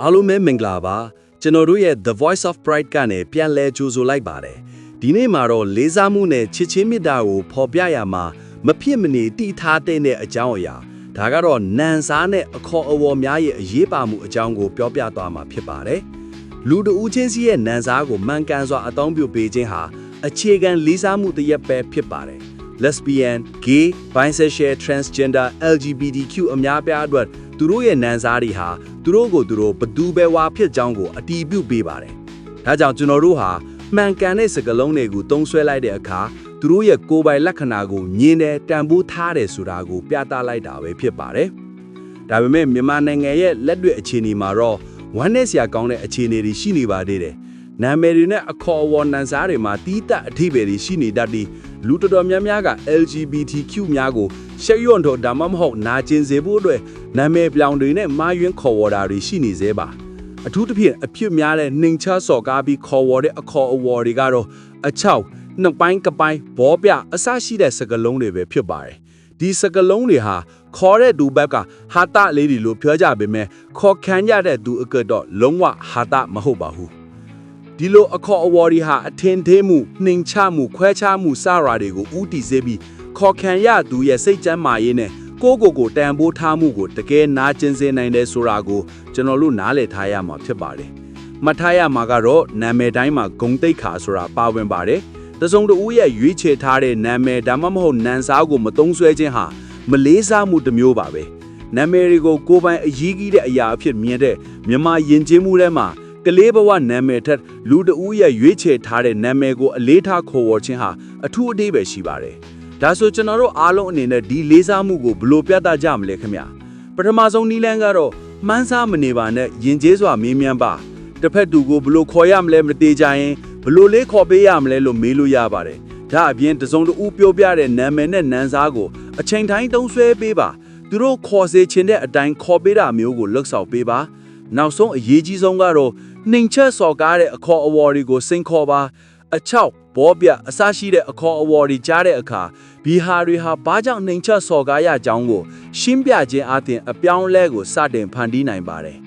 အားလုံးပဲမင်္ဂလာပါကျွန်တော်တို့ရဲ့ The Voice of Pride ကနေပြန်လဲကြိုဆိုလိုက်ပါတယ်ဒီနေ့မှာတော့လေးစားမှုနဲ့ချစ်ချင်းမေတ္တာကိုဖော်ပြရမှာမဖြစ်မနေတည်ထားတဲ့အကြောင်းအရာဒါကတော့နန်စားနဲ့အခေါ်အဝေါ်များရဲ့အရေးပါမှုအကြောင်းကိုပြောပြသွားမှာဖြစ်ပါတယ်လူတဦးချင်းစီရဲ့နန်စားကိုမှန်ကန်စွာအသုံးပြုပေးခြင်းဟာအခြေခံလေးစားမှုတစ်ရပ်ပဲဖြစ်ပါတယ် Lesbian, gay, bisexual, transgender, LGBTQ အများပြားအတွက်သူတို့ရဲ့နန်စားတွေဟာသူတို့ကိုသူတို့ဘသူပဲဝါဖြစ်ကြောင်းကိုအတီးပြုပေးပါတယ်။ဒါကြောင့်ကျွန်တော်တို့ဟာမှန်ကန်တဲ့စကားလုံးတွေကိုသုံးဆွဲလိုက်တဲ့အခါသူတို့ရဲ့ကိုယ်ပိုင်လက္ခဏာကိုမြင်တယ်တန်ဖိုးထားတယ်ဆိုတာကိုပြသလိုက်တာပဲဖြစ်ပါတယ်။ဒါပေမဲ့မြန်မာနိုင်ငံရဲ့လက်တွေ့အခြေအနေမှာတော့ဝမ်းနည်းစရာကောင်းတဲ့အခြေအနေတွေရှိနေပါသေးတယ်။နာမည်တွေနဲ့အခေါ်အဝေါ်နန်စားတွေမှာတီးတက်အထိပ္ပယ်တွေရှိနေတတ်ပြီးလူတော်တော်များများက LGBTQ များကိုရှက်ရွံ့တော့ဒါမှမဟုတ်နာကျင်စေဖို့အတွက်နာမည်ပြောင်တွေနဲ့မာယွင်းခေါ်ဝေါ်တာတွေရှိနေသေးပါအထူးသဖြင့်အဖြစ်များတဲ့နှိမ်ချစော်ကားပြီးခေါ်ဝေါ်တဲ့အခေါ်အဝေါ်တွေကတော့အချောက်နှစ်ပိုင်းကပိုင်းဘောပြအစရှိတဲ့စကားလုံးတွေပဲဖြစ်ပါတယ်ဒီစကားလုံးတွေဟာခေါ်တဲ့သူဘက်ကဟာတလေးတွေလို့ပြောကြပေမဲ့ခေါ်ခံရတဲ့သူအကတော့လုံးဝဟာတမဟုတ်ပါဘူးဒီလိုအခေါ်အဝေါ်တွေဟာအထင်သေးမှုနှိမ်ချမှုခွဲခြားမှုစရာတွေကိုဥတီစေပြီးခေါ်ခံရသူရဲ့စိတ်ကြမ်းမာရေးနဲ့ကိုတန်ဖိုးထားမှုကိုတကယ်နာကျင်စေနိုင်တယ်ဆိုတာကိုကျွန်တော်တို့နားလည်ထားရမှာဖြစ်ပါတယ်။မှတ်ထားရမှာကတော့နာမည်တိုင်းမှာဂုဏ်သိက္ခာဆိုတာပါဝင်ပါတယ်။တစုံတဦးရဲ့ရွေးချယ်ထားတဲ့နာမည်ဒါမှမဟုတ်နန်စားကိုမသုံးဆွဲခြင်းဟာမလေးစားမှုတစ်မျိုးပါပဲ။နာမည်တွေကိုကိုယ်ပိုင်အရေးကြီးတဲ့အရာအဖြစ်မြင်တဲ့မြန်မာယဉ်ကျေးမှုထဲမှာကလေးဘဝနာမည်ထက်လူတဦးရဲ့ရွေးချယ်ထားတဲ့နာမည်ကိုအလေးထားခေါ်ဝေါ်ခြင်းဟာအထူးအဓိပ္ပာယ်ရှိပါတယ်။ဒါဆိုကျွန်တော်တို့အားလုံးအနေနဲ့ဒီလေးစားမှုကိုဘယ်လိုပြသကြမလဲခင်ဗျ။ပထမဆုံးနည်းလမ်းကတော့မှန်းဆမနေပါနဲ့ယဉ်ကျေးစွာမေးမြန်းပါ။တစ်ဖက်သူကိုဘယ်လိုခေါ်ရမလဲမသိကြရင်ဘယ်လိုလေးခေါ်ပေးရမလဲလို့မေးလို့ရပါတယ်။ဒါအပြင်တစုံတဦးပြောပြတဲ့နာမည်နဲ့နန်းစားကိုအချိန်တိုင်းသုံးဆွဲပေးပါ။သူတို့ခေါ်စေချင်တဲ့အတိုင်းခေါ်ပေးတာမျိုးကိုလှုပ်ဆောင်ပေးပါ။နောက်ဆုံးအရေးကြီးဆုံးကတော့နှိမ်ချက်စော်ကားတဲ့အခေါ်အဝေါ်တွေကိုစိန်ခေါ်ပါအချောက်ဘောပြအစရှိတဲ့အခေါ်အဝေါ်တွေကြားတဲ့အခါဘီဟာတွေဟာဘာကြောင့်နှိမ်ချက်စော်ကားရကြောင်းကိုရှင်းပြခြင်းအပြင်အပြောင်းလဲကိုစတင်ဖန်တီးနိုင်ပါတယ်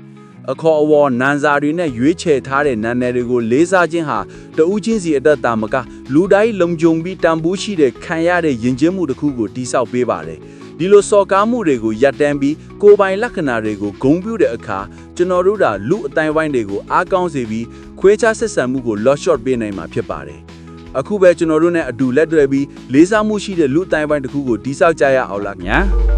အခေါ်အဝေါ်နန်စာတွေနဲ့ရွေးချယ်ထားတဲ့နာမည်တွေကိုလေးစားခြင်းဟာတဦးချင်းစီအသက်တာမကလူတိုင်းလုံခြုံပြီးတန်ဖိုးရှိတဲ့ခံရတဲ့ယဉ်ကျေးမှုတစ်ခုကိုတိဆောက်ပေးပါတယ်ဒီလိုစော်ကားမှုတွေကိုရပ်တန်းပြီးကိုယ်ပိုင်လက္ခဏာတွေကိုဂုဏ်ပြုတဲ့အခါကျွန်တော်တို့ကလူအတိုင်းဝိုင်းတွေကိုအားကောင်းစေပြီးခွဲခြားဆက်ဆံမှုကို loss shot ပေးနိုင်မှာဖြစ်ပါတယ်အခုပဲကျွန်တော်တို့နဲ့အတူလက်တွဲပြီးလေးစားမှုရှိတဲ့လူအတိုင်းဝိုင်းတစ်ခုကိုတိဆောက်ကြရအောင်လားခင်ဗျာ